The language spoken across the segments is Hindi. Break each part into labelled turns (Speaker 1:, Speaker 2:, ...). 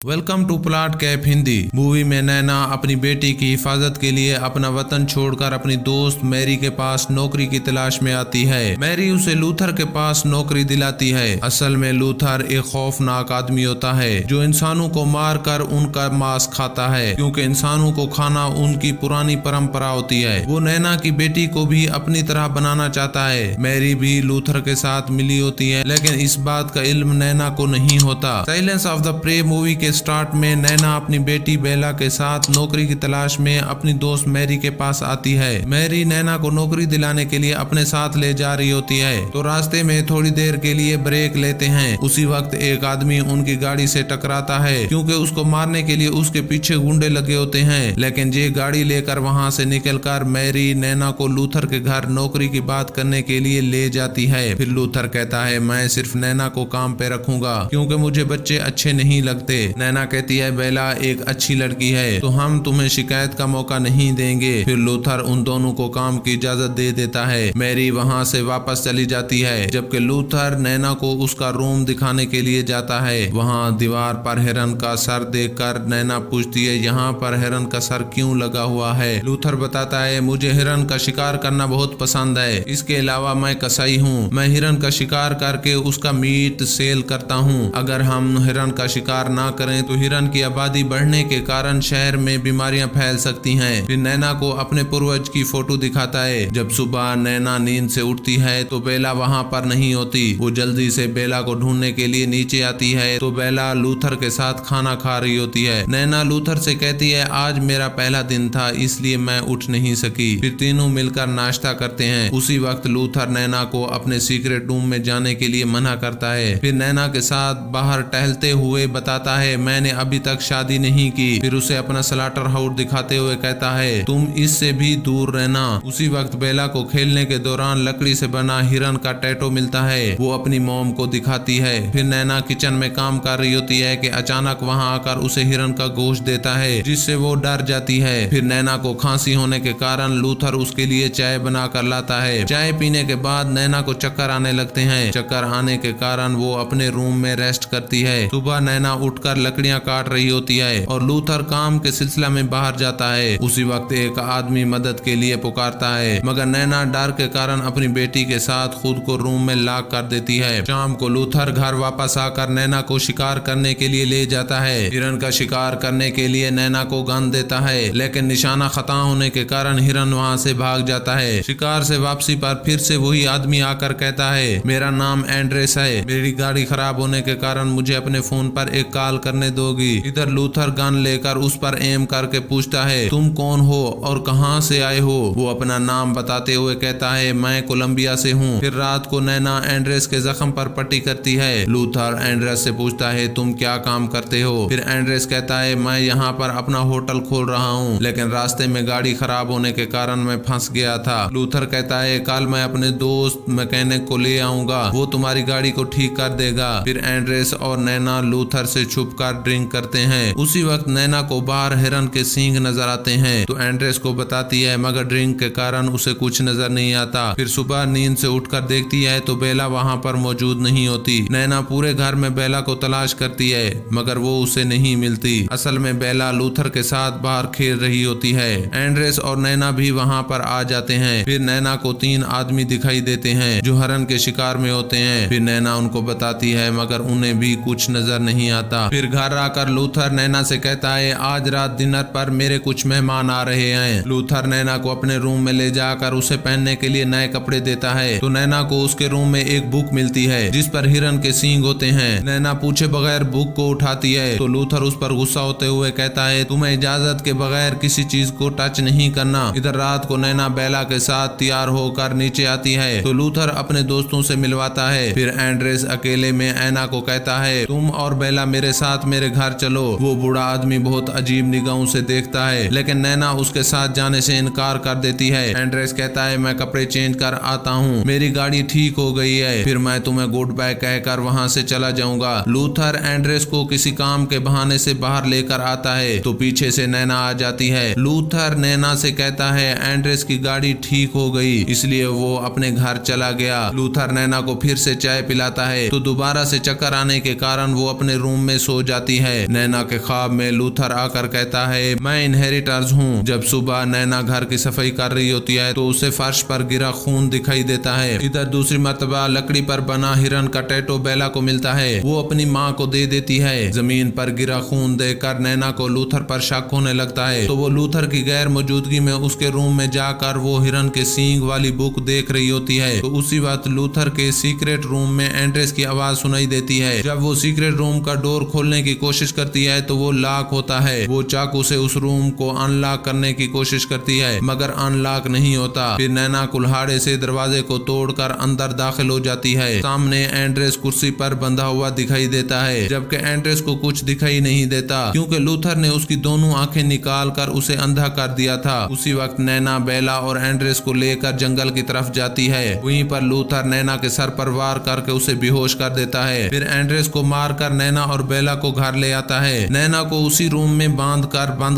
Speaker 1: Welcome to plot cap Hindi. Movie में नैना अपनी बेटी की हिफाजत के लिए अपना वतन छोड़कर अपनी दोस्त मैरी के पास नौकरी की तलाश में आती है। मैरी उसे लूथर के पास नौकरी दिलाती है। असल में लूथर एक खौफनाक आदमी होता है जो इंसानों को मार कर उनका मांस खाता है, क्योंकि इंसानों को खाना उनकी पुरानी परंपरा होती है। वो नैना की बेटी को भी अपनी तरह बनाना चाहता है। मैरी भी लूथर के साथ मिली होती है, लेकिन इस बात का इल्म नैना को नहीं होता। Silence of the prey movie के स्टार्ट में नैना अपनी बेटी बेला के साथ नौकरी की तलाश में अपनी दोस्त मैरी के पास आती है। मैरी नैना को नौकरी दिलाने के लिए अपने साथ ले जा रही होती है, तो रास्ते में थोड़ी देर के लिए ब्रेक लेते हैं। उसी वक्त एक आदमी उनकी गाड़ी से टकराता है, क्योंकि उसको मारने के लिए उसके पीछे गुंडे लगे होते हैं। लेकिन ये गाड़ी लेकर वहां से निकलकर मैरी नैना को लूथर के घर नौकरी की बात करने के लिए ले जाती है। फिर लूथर कहता है, मैं सिर्फ नैना को काम पे रखूंगा, क्योंकि मुझे बच्चे अच्छे नहीं लगते। नैना कहती है, बेला एक अच्छी लड़की है, तो हम तुम्हें शिकायत का मौका नहीं देंगे। फिर लूथर उन दोनों को काम की इजाजत दे देता है। मैरी वहां से वापस चली जाती है, जबकि लूथर नैना को उसका रूम दिखाने के लिए जाता है। वहां दीवार पर हिरन का सर देखकर नैना पूछती है, यहाँ पर हिरन का सर क्यों लगा हुआ है? लूथर बताता है, मुझे हिरन का शिकार करना बहुत पसंद है। इसके अलावा मैं कसाई हूँ, मैं हिरन का शिकार करके उसका मीट सेल करता हूँ। अगर हम हिरन का शिकार ना करें तो हिरन की आबादी बढ़ने के कारण शहर में बीमारियां फैल सकती हैं। फिर नैना को अपने पूर्वज की फोटो दिखाता है। जब सुबह नैना नींद से उठती है तो बेला वहां पर नहीं होती। वो जल्दी से बेला को ढूंढने के लिए नीचे आती है, तो बेला लूथर के साथ खाना खा रही होती है। नैना लूथर से कहती है, आज मेरा पहला दिन था, इसलिए मैं उठ नहीं सकी। फिर तीनों मिलकर नाश्ता करते हैं। उसी वक्त लूथर नैना को अपने सीक्रेट रूम में जाने के लिए मना करता है। फिर नैना के साथ बाहर टहलते हुए बताता है, मैंने अभी तक शादी नहीं की। फिर उसे अपना स्लॉटर हाउस दिखाते हुए कहता है, तुम इससे भी दूर रहना। उसी वक्त बेला को खेलने के दौरान लकड़ी से बना हिरन का टैटू मिलता है। वो अपनी मॉम को दिखाती है। फिर नैना किचन में काम कर रही होती है कि अचानक वहां आकर उसे हिरन का गोश्त देता है, जिससे वो डर जाती है। फिर नैना को खांसी होने के कारण लूथर उसके लिए चाय बना कर लाता है। चाय पीने के बाद नैना को चक्कर आने लगते हैं। चक्कर आने के कारण वो अपने रूम में रेस्ट करती है। सुबह नैना उठकर लकड़ियां काट रही होती है और लूथर काम के सिलसिला में बाहर जाता है। उसी वक्त एक आदमी मदद के लिए पुकारता है, मगर नैना डर के कारण अपनी बेटी के साथ खुद को रूम में लॉक कर देती है। शाम को लूथर घर वापस आकर नैना को शिकार करने के लिए ले जाता है। हिरन का शिकार करने के लिए नैना को गन देता है, लेकिन निशाना खता होने के कारण हिरन वहां से भाग जाता है। शिकार से वापसी पर फिर से वही आदमी आकर कहता है, मेरा नाम एंड्रेस है, मेरी गाड़ी खराब होने के कारण मुझे अपने फोन पर एक कॉल करने दोगी? इधर लूथर गन लेकर उस पर एम करके पूछता है, तुम कौन हो और कहां से आए हो? वो अपना नाम बताते हुए कहता है, मैं कोलंबिया से हूँ। फिर रात को नैना एंड्रेस के जख्म पर पट्टी करती है। लूथर एंड्रेस से पूछता है, तुम क्या काम करते हो? फिर एंड्रेस कहता है, मैं यहाँ पर अपना होटल खोल रहा हूँ, लेकिन रास्ते में गाड़ी खराब होने के कारण मैं फंस गया था। लूथर कहता है, कल मैं अपने दोस्त मैकेनिक को ले आऊंगा, वो तुम्हारी गाड़ी को ठीक कर देगा। फिर एंड्रेस और नैना लूथर से छुपकर ड्रिंक करते हैं। उसी वक्त नैना को बाहर हिरन के सींग नजर आते हैं, तो एंड्रेस को बताती है, मगर ड्रिंक के कारण उसे कुछ नजर नहीं आता। फिर सुबह नींद से उठकर देखती है तो बेला वहां पर मौजूद नहीं होती। नैना पूरे घर में बेला को तलाश करती है, मगर वो उसे नहीं मिलती। असल में बेला लूथर के साथ बाहर खेल रही होती है। एंड्रेस और नैना भी वहां पर आ जाते हैं। फिर नैना को 3 आदमी दिखाई देते हैं जो हिरन के शिकार में होते हैं। फिर नैना उनको बताती है, मगर उन्हें भी कुछ नजर नहीं आता। फिर घर आकर लूथर नैना से कहता है, आज रात डिनर पर मेरे कुछ मेहमान आ रहे हैं। लूथर नैना को अपने रूम में ले जाकर उसे पहनने के लिए नए कपड़े देता है, तो नैना को उसके रूम में एक बुक मिलती है जिस पर हिरन के सींग होते हैं। नैना पूछे बगैर बुक को उठाती है, तो लूथर उस पर गुस्सा होते हुए कहता है, तुम्हें इजाजत के बगैर किसी चीज को टच नहीं करना। इधर रात को नैना बेला के साथ तैयार होकर नीचे आती है, तो लूथर अपने दोस्तों से मिलवाता है। फिर एंड्रेस अकेले में ऐना को कहता है, तुम और बेला मेरे साथ मेरे घर चलो। वो बूढ़ा आदमी बहुत अजीब निगाहों से देखता है, लेकिन नैना उसके साथ जाने से इनकार कर देती है। एंड्रेस कहता है, मैं कपड़े चेंज कर आता हूँ, मेरी गाड़ी ठीक हो गई है, फिर मैं तुम्हें गुड बाय कहकर वहाँ से चला जाऊंगा। लूथर एंड्रेस को किसी काम के बहाने से बाहर लेकर आता है, तो पीछे से नैना आ जाती है। लूथर नैना से कहता है, एंड्रेस की गाड़ी ठीक हो गई, इसलिए वो अपने घर चला गया। लूथर नैना को फिर से चाय पिलाता है, तो दोबारा से चक्कर आने के कारण वो अपने रूम में सो जाती है। नैना के ख्वाब में लूथर आकर कहता है मैं इनहेरिटर्स हूँ। जब सुबह नैना घर की सफाई कर रही होती है तो उसे फर्श पर गिरा खून दिखाई देता है। इधर दूसरी मर्तबा लकड़ी पर बना हिरन का टैटू बेला को मिलता है। वो अपनी माँ को दे देती है। जमीन पर गिरा खून देखकर नैना को लूथर पर शक होने लगता है तो वो लूथर की गैर मौजूदगी में उसके रूम में जाकर वो हिरन के सींग वाली बुक देख रही होती है। तो उसी वक्त लूथर के सीक्रेट रूम में एंड्रेस की आवाज सुनाई देती है। जब वो सीक्रेट रूम का डोर खोलने की कोशिश करती है तो वो लॉक होता है। वो चाकू से उस रूम को अनलॉक करने की कोशिश करती है मगर अनलॉक नहीं होता। फिर नैना कुल्हाड़े से दरवाजे को तोड़कर अंदर दाखिल हो जाती है। सामने एंड्रेस कुर्सी पर बंधा हुआ दिखाई देता है जबकि एंड्रेस को कुछ दिखाई नहीं देता क्योंकि लूथर ने उसकी दोनों आंखें निकाल कर उसे अंधा कर दिया था। उसी वक्त नैना बेला और एंड्रेस को लेकर जंगल की तरफ जाती है। वहीं पर लूथर नैना के सर पर वार करके उसे बेहोश कर देता है। फिर एंड्रेस को मारकर नैना और बेला को घर ले आता है। नैना को उसी रूम में बंद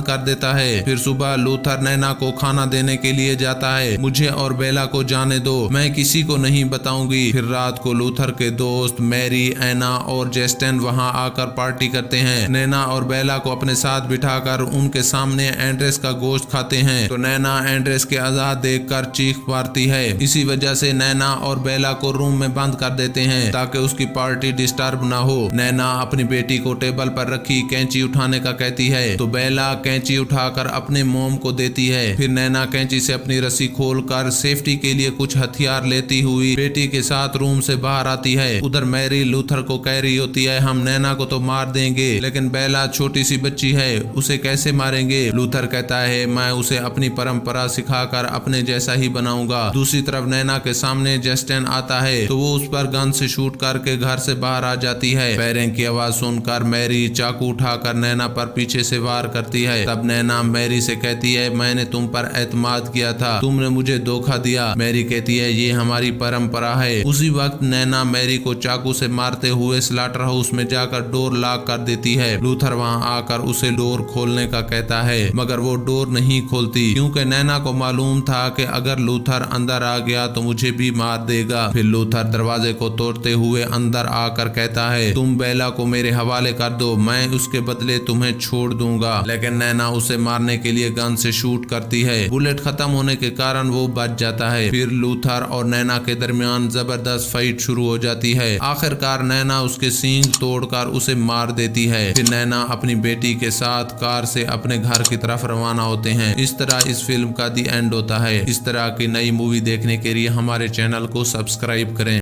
Speaker 1: कर देता है। फिर सुबह लूथर नैना को खाना देने के लिए जाता है। मुझे और बेला को जाने दो, मैं किसी को नहीं बताऊंगी। फिर रात को लूथर के दोस्त मैरी, एना और जेस्टन वहां आकर पार्टी करते हैं। नैना और बेला को अपने साथ बिठाकर उनके सामने एंड्रेस का गोश्त खाते हैं तो नैना एंड्रेस के आजाद देखकर चीख मारती है। इसी वजह से नैना और बेला को रूम में बंद कर देते हैं ताकि उसकी पार्टी डिस्टर्ब ना हो। नैना अपनी बेटी को टेबल पर रखी कैंची उठाने का कहती है तो बेला कैंची उठाकर अपने मोम को देती है। फिर नैना कैंची से अपनी रस्सी खोलकर सेफ्टी के लिए कुछ हथियार लेती हुई बेटी के साथ रूम से बाहर आती है। उधर मैरी लूथर को कह रही होती है हम नैना को तो मार देंगे लेकिन बेला छोटी सी बच्ची है, उसे कैसे मारेंगे। लूथर कहता है मैं उसे अपनी परंपरा सिखाकर अपने जैसा ही बनाऊंगा। दूसरी तरफ नैना के सामने जस्टिन आता है तो वो उस पर गन से शूट करके घर से बाहर आ जाती है। पैरों की आवाज सुनकर मैरी चाकू उठाकर नैना पर पीछे से वार करती है। तब नैना मैरी से कहती है मैंने तुम पर एतमाद किया था, तुमने मुझे धोखा दिया। मैरी कहती है ये हमारी परंपरा है। उसी वक्त नैना मैरी को चाकू से मारते हुए स्लाटर हाउस में जाकर डोर लॉक कर देती है। लूथर वहां आकर उसे डोर खोलने का कहता है मगर वो डोर नहीं खोलती क्योंकि नैना को मालूम था कि अगर लूथर अंदर आ गया तो मुझे भी मार देगा। फिर लूथर दरवाजे को तोड़ते हुए अंदर आकर कहता है तुम बेला को मेरे हवाले कर दो, मैं उसके बदले तुम्हें छोड़ दूंगा। लेकिन नैना उसे मारने के लिए गन से शूट करती है। बुलेट खत्म होने के कारण वो बच जाता है। फिर लूथर और नैना के दरमियान जबरदस्त फाइट शुरू हो जाती है। आखिरकार नैना उसके सींग तोड़कर उसे मार देती है। फिर नैना अपनी बेटी के साथ कार से अपने घर की तरफ रवाना होते हैं। इस तरह इस फिल्म का दी एंड होता है। इस तरह की नई मूवी देखने के लिए हमारे चैनल को सब्सक्राइब करें।